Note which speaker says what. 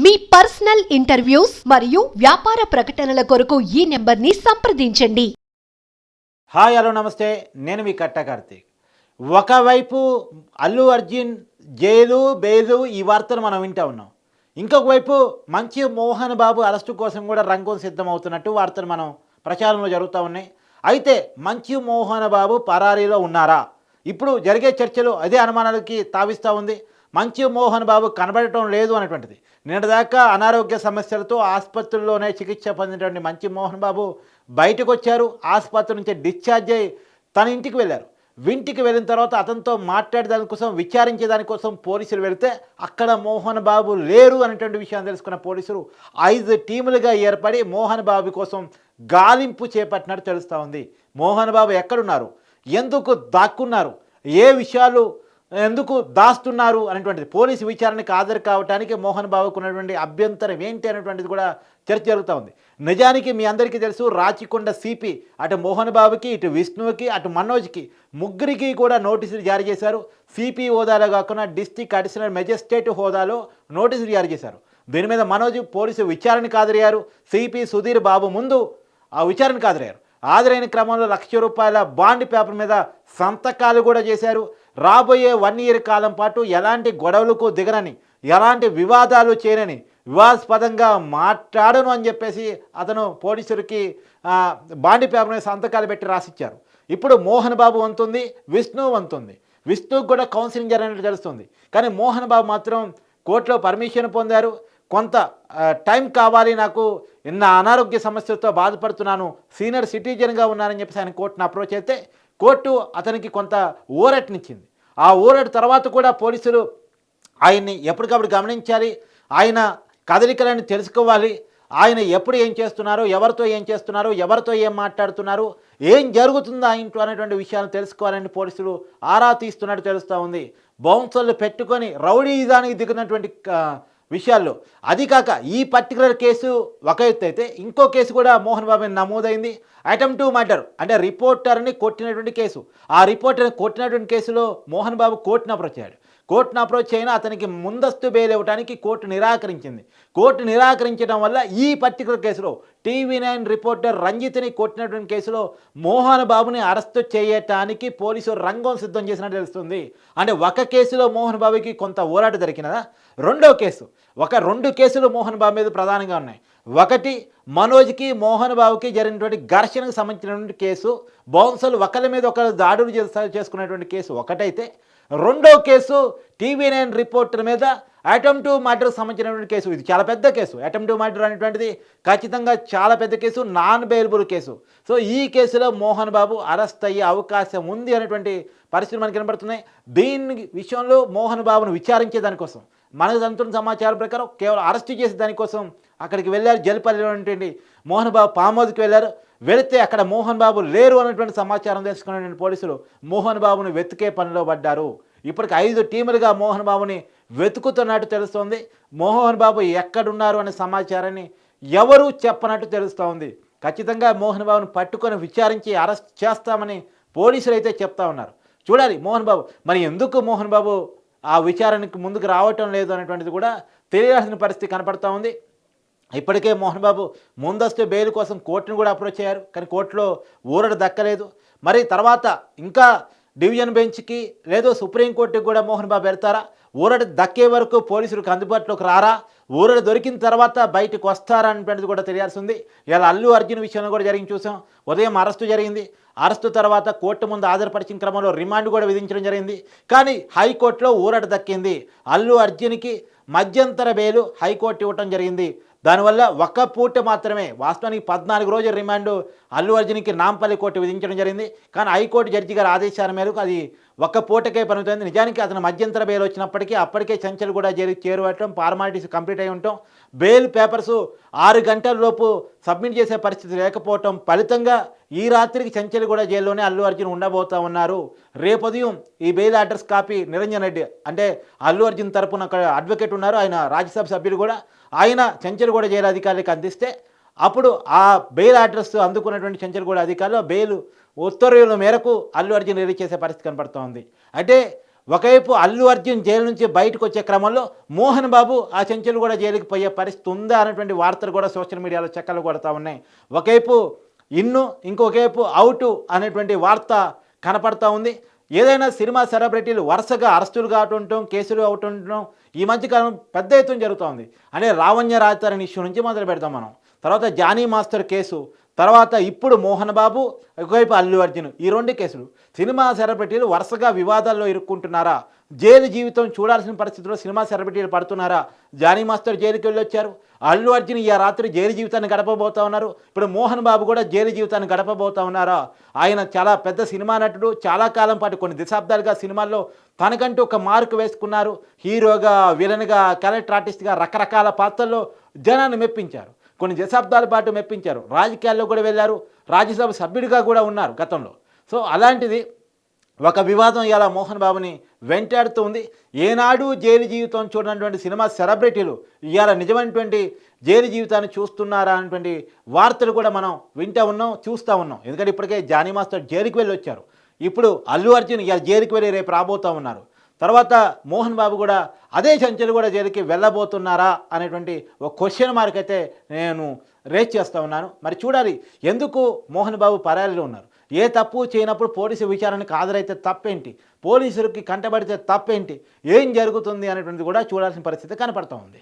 Speaker 1: మీ personal interviews మరియు వ్యాపార ప్రకటనల కొరకు ఈ నెంబర్ని సంప్రదించండి.
Speaker 2: హాయ్ హలో నమస్తే, నేను మీ కట్ట కార్తీక్. ఒకవైపు అల్లు అర్జున్ జైలు బెయిలు ఈ వార్తను మనం వింటూ ఉన్నాం. ఇంకొక వైపు మంచి మోహన్ బాబు అరెస్టు కోసం కూడా రంగం సిద్ధమవుతున్నట్టు వార్తలు మనం ప్రచారంలో జరుగుతూ ఉన్నాయి. అయితే మంచి మోహన్ బాబు పరారీలో ఉన్నారా? ఇప్పుడు జరిగే చర్చలు అదే అనుమానాలకి తావిస్తూ ఉంది. మంచి మోహన్ బాబు కనబడటం లేదు అనేటువంటిది. నిన్నటిదాకా అనారోగ్య సమస్యలతో ఆసుపత్రుల్లోనే చికిత్స పొందినటువంటి మంచి మోహన్ బాబు బయటకు వచ్చారు. ఆసుపత్రి నుంచి డిశ్చార్జ్ అయ్యి తన ఇంటికి వెళ్ళారు. ఇంటికి వెళ్ళిన తర్వాత అతనితో మాట్లాడే దానికోసం విచారించే దానికోసం పోలీసులు వెళితే అక్కడ మోహన్ బాబు లేరు అనేటువంటి విషయాన్ని తెలుసుకున్న పోలీసులు 5 టీములుగా ఏర్పడి మోహన్ బాబు కోసం గాలింపు చేపట్టినట్టు తెలుస్తూ ఉంది. మోహన్ బాబు ఎక్కడున్నారు, ఎందుకు దాక్కున్నారు, ఏ విషయాలు ఎందుకు దాస్తున్నారు అనేటువంటిది, పోలీసు విచారణకు హాజరు కావడానికి మోహన్ బాబుకు ఉన్నటువంటి అభ్యంతరం ఏంటి అనేటువంటిది కూడా చర్చ జరుగుతూ ఉంది. నిజానికి మీ అందరికీ తెలుసు, రాచకొండ సిపి అటు మోహన్ బాబుకి, ఇటు విష్ణువుకి, అటు మనోజ్కి ముగ్గురికి కూడా నోటీసులు జారీ చేశారు. సిపి హోదాలో కాకుండా డిస్ట్రిక్ట్ అడిషనల్ మెజిస్ట్రేట్ హోదాలో నోటీసులు జారీ చేశారు. దీని మీద మనోజ్ పోలీసు విచారణకు హాజరయ్యారు. సిపి సుధీర్ బాబు ముందు ఆ విచారణకు హాజరయ్యారు. హాజరైన క్రమంలో ₹1,00,000 బాండ్ పేపర్ మీద సంతకాలు కూడా చేశారు. రాబోయే 1 ఇయర్ కాలం పాటు ఎలాంటి గొడవలకు దిగనని, ఎలాంటి వివాదాలు చేయనని, వివాదాస్పదంగా మాట్లాడను అని చెప్పేసి అతను పోలీసులకి బాండ్ పేపర్ మీద సంతకాలు పెట్టి రాసిచ్చారు. ఇప్పుడు మోహన్ బాబు వంతుంది, విష్ణు వంతుంది. విష్ణుకు కూడా కౌన్సిలింగ్ జరిగినట్టు తెలుస్తుంది. కానీ మోహన్ బాబు మాత్రం కోర్టులో పర్మిషన్ పొందారు. కొంత టైం కావాలి, నాకు ఎన్న అనారోగ్య సమస్యలతో బాధపడుతున్నాను, సీనియర్ సిటిజన్గా ఉన్నానని చెప్పేసి ఆయన కోర్టును అప్రోచ్ అయితే కోర్టు అతనికి కొంత ఊరటనిచ్చింది. ఆ ఊరట తర్వాత కూడా పోలీసులు ఆయన్ని ఎప్పటికప్పుడు గమనించాలి, ఆయన కదలికలను తెలుసుకోవాలి, ఆయన ఎప్పుడు ఏం చేస్తున్నారు, ఎవరితో ఏం చేస్తున్నారు, ఎవరితో ఏం మాట్లాడుతున్నారు, ఏం జరుగుతుందో ఆ ఇంట్లో అనేటువంటి విషయాలను తెలుసుకోవాలని పోలీసులు ఆరా తీస్తున్నట్టు తెలుస్తూ ఉంది. బౌన్సర్లు పెట్టుకొని రౌడీజానికి దిగినటువంటి విషయాల్లో, అది కాక ఈ పర్టికులర్ కేసు ఒక ఎత్తు అయితే, ఇంకో కేసు కూడా మోహన్ బాబు నమోదైంది. అటెంప్ట్ టు మర్డర్ అంటే రిపోర్టర్ని కొట్టినటువంటి కేసు. ఆ రిపోర్టర్ని కొట్టినటువంటి కేసులో మోహన్ బాబు కోర్టును అప్రోచ్ అయ్యాడు. కోర్టును అప్రోచ్ అయినా అతనికి ముందస్తు బెయిల్ ఇవ్వడానికి కోర్టు నిరాకరించింది. కోర్టు నిరాకరించడం వల్ల ఈ పర్టికులర్ కేసులో TV9 రిపోర్టర్ రంజిత్ని కొట్టినటువంటి కేసులో మోహన్ బాబుని అరెస్టు చేయటానికి పోలీసులు రంగం సిద్ధం చేసినట్టు తెలుస్తుంది. అంటే ఒక కేసులో మోహన్ బాబుకి కొంత ఊరాట దొరికినదా? రెండో కేసు, 2 కేసులు మోహన్ బాబు మీద ప్రధానంగా ఉన్నాయి. ఒకటి మనోజ్కి మోహన్ బాబుకి జరిగినటువంటి ఘర్షణకు సంబంధించినటువంటి కేసు, బౌన్సర్లు ఒకరి మీద ఒకరు దాడులు చేసుకునేటువంటి కేసు ఒకటైతే, రెండో కేసు TV9 రిపోర్టర్ మీద అటెంప్ట్ టు మర్డర్కి సంబంధించినటువంటి కేసు. ఇది చాలా పెద్ద కేసు. అటెంప్ట్ టు మర్డర్ అనేటువంటిది ఖచ్చితంగా చాలా పెద్ద case, non bailable case. So ఈ కేసులో మోహన్ బాబు అరెస్ట్ అయ్యే అవకాశం ఉంది అనేటువంటి పరిస్థితులు మనకు కనబడుతున్నాయి. దీని విషయంలో మోహన్ బాబును విచారించే దానికోసం మనకు అందుతున్న సమాచారం ప్రకారం కేవలం అరెస్ట్ చేసే దానికోసం అక్కడికి వెళ్ళారు. జల్పల్లిలో ఉన్నటువంటి మోహన్ బాబు ఫామ్ హౌస్కి వెళ్ళారు. వెళితే అక్కడ మోహన్ బాబు లేరు అన్నటువంటి సమాచారం తెలుసుకున్నటువంటి పోలీసులు మోహన్ బాబును వెతికే పనిలో పడ్డారు. ఇప్పటికి 5 టీములుగా మోహన్ బాబుని వెతుకుతున్నట్టు తెలుస్తోంది. మోహన్ బాబు ఎక్కడున్నారు అనే సమాచారాన్ని ఎవరూ చెప్పనట్టు తెలుస్తూ ఉంది. ఖచ్చితంగా మోహన్ బాబును పట్టుకొని విచారించి అరెస్ట్ చేస్తామని పోలీసులు అయితే చెప్తా ఉన్నారు. చూడాలి మోహన్ బాబు మరి ఎందుకు మోహన్ బాబు ఆ విచారణకు ముందుకు రావటం లేదు అనేటువంటిది కూడా తెలియాల్సిన పరిస్థితి కనపడతా ఉంది. ఇప్పటికే మోహన్ బాబు ముందస్తు బెయిల్ కోసం కోర్టును కూడా అప్రోచ్ అయ్యారు. కానీ కోర్టులో ఊరట దక్కలేదు. మరి తర్వాత ఇంకా డివిజన్ బెంచ్కి లేదు సుప్రీంకోర్టుకి కూడా మోహన్ బాబు వెళ్తారా? ఊరట దక్కే వరకు పోలీసులకు అందుబాటులోకి రారా? ఊరట దొరికిన తర్వాత బయటకు వస్తారా అనేటువంటిది కూడా తెలియాల్సి ఉంది. ఇలా అల్లు అర్జున్ విషయంలో కూడా జరిగింది చూసాం. ఉదయం అరెస్టు జరిగింది. అరెస్టు తర్వాత కోర్టు ముందు హాజరుపరిచిన క్రమంలో రిమాండ్ కూడా విధించడం జరిగింది. కానీ హైకోర్టులో ఊరట దక్కింది. అల్లు అర్జున్కి మధ్యంతర బెయిల్ హైకోర్టు ఇవ్వటం జరిగింది. దానివల్ల ఒక పూట మాత్రమే, వాస్తవానికి 14 రోజుల రిమాండ్ అల్లు అర్జున్కి నాంపల్లి కోర్టు విధించడం జరిగింది. కానీ హైకోర్టు జడ్జి గారి ఆదేశాల మేరకు అది ఒక పూటకే పరిమితమైంది. నిజానికి అతను మధ్యంతర బెయిల్ వచ్చినప్పటికీ అప్పటికే చంచల్ కూడా చేరువటం, ఫార్మాలిటీస్ కంప్లీట్ అయి ఉండటం, బెయిల్ పేపర్స్ 6 గంటల లోపు సబ్మిట్ చేసే పరిస్థితి లేకపోవటం ఫలితంగా ఈ రాత్రికి చంచల్ కూడా జైల్లోనే అల్లు అర్జున్ ఉండబోతూ ఉన్నారు. రేపు ఉదయం ఈ bail orders copy Niranjan Reddy అంటే అల్లు అర్జున్ తరపున అడ్వకేట్ ఉన్నారు, ఆయన రాజ్యసభ సభ్యులు కూడా, ఆయన చంచల్గూడ జైలు అధికారులకు అందిస్తే అప్పుడు ఆ బెయిల్ ఆర్డర్స్ అందుకున్నటువంటి చంచల్గూడ అధికారులు బెయిల్ ఉత్తర్వుల మేరకు అల్లు అర్జున్ రిలీజ్ చేసే పరిస్థితి కనపడుతోంది. అంటే ఒకవైపు అల్లు అర్జున్ జైలు నుంచి బయటకు వచ్చే క్రమంలో మోహన్ బాబు ఆ చెంచులు కూడా జైలుకి పోయే పరిస్థితి ఉందా అనేటువంటి వార్తలు కూడా సోషల్ మీడియాలో చక్కర్లు కొడతా ఉన్నాయి. ఒకవైపు ఇన్ను, ఇంకొకవైపు అవుటు అనేటువంటి వార్త కనపడతా ఉంది. ఏదైనా సినిమా సెలబ్రిటీలు వరుసగా అరెస్టులు కావటం, కేసులు అవుతుండటం ఈ మధ్యకాలం పెద్ద ఎత్తున జరుగుతూ ఉంది. అంటే లావణ్య రాజతారణ ఇష్యూ నుంచి మొదలు పెడతాం మనం. తర్వాత జానీ మాస్టర్ కేసు, తర్వాత ఇప్పుడు మోహన్ బాబు, ఒకవైపు అల్లు అర్జున్, ఈ రెండు కేసులు. సినిమా సెలబ్రిటీలు వరుసగా వివాదాల్లో ఇరుక్కుంటున్నారా? జైలు జీవితం చూడాల్సిన పరిస్థితిలో సినిమా సెలబ్రిటీలు పడుతున్నారా? జానీ మాస్టర్ జైలుకి వెళ్ళొచ్చారు. అల్లు అర్జున్ ఈ రాత్రి జైలు జీవితాన్ని గడపబోతా ఉన్నారు. ఇప్పుడు మోహన్ బాబు కూడా జైలు జీవితాన్ని గడపబోతా ఉన్నారా? ఆయన చాలా పెద్ద సినిమా నటుడు. చాలా కాలం పాటు కొన్ని దశాబ్దాలుగా సినిమాల్లో తనకంటూ ఒక మార్కు వేసుకున్నారు. హీరోగా, విలన్గా, క్యారెక్టర్ ఆర్టిస్ట్గా రకరకాల పాత్రల్లో జనాన్ని మెప్పించారు. కొన్ని దశాబ్దాల పాటు మెప్పించారు. రాజకీయాల్లో కూడా వెళ్ళారు. రాజ్యసభ సభ్యుడిగా కూడా ఉన్నారు గతంలో. సో అలాంటిది ఒక వివాదం ఇలా మోహన్ బాబుని వెంటాడుతూ ఉంది. ఏనాడు జైలు జీవితం చూడనటువంటి సినిమా సెలబ్రిటీలు ఇవాళ నిజమైనటువంటి జైలు జీవితాన్ని చూస్తున్నారా అనేటువంటి వార్తలు కూడా మనం వింటూ ఉన్నాం, చూస్తూ ఉన్నాం. ఎందుకంటే ఇప్పటికే జానీ మాస్టర్ జైలుకి వెళ్ళి వచ్చారు. ఇప్పుడు అల్లు అర్జున్ ఇవాళ జైలుకి వెళ్ళి రేపు రాబోతూ ఉన్నారు. తర్వాత మోహన్ బాబు కూడా అదే చెంచులు కూడా జైలుకి వెళ్ళబోతున్నారా అనేటువంటి ఒక క్వశ్చన్ మార్క్ అయితే నేను రేజ్ చేస్తూ ఉన్నాను. మరి చూడాలి, ఎందుకు మోహన్ బాబు పరారీలో ఉన్నారు? ఏ తప్పు చేయనప్పుడు పోలీసు విచారణకు హాజరైతే తప్పేంటి? పోలీసులకి కంటబడితే తప్పేంటి? ఏం జరుగుతుంది అనేటువంటిది కూడా చూడాల్సిన పరిస్థితి కనపడుతూ ఉంది.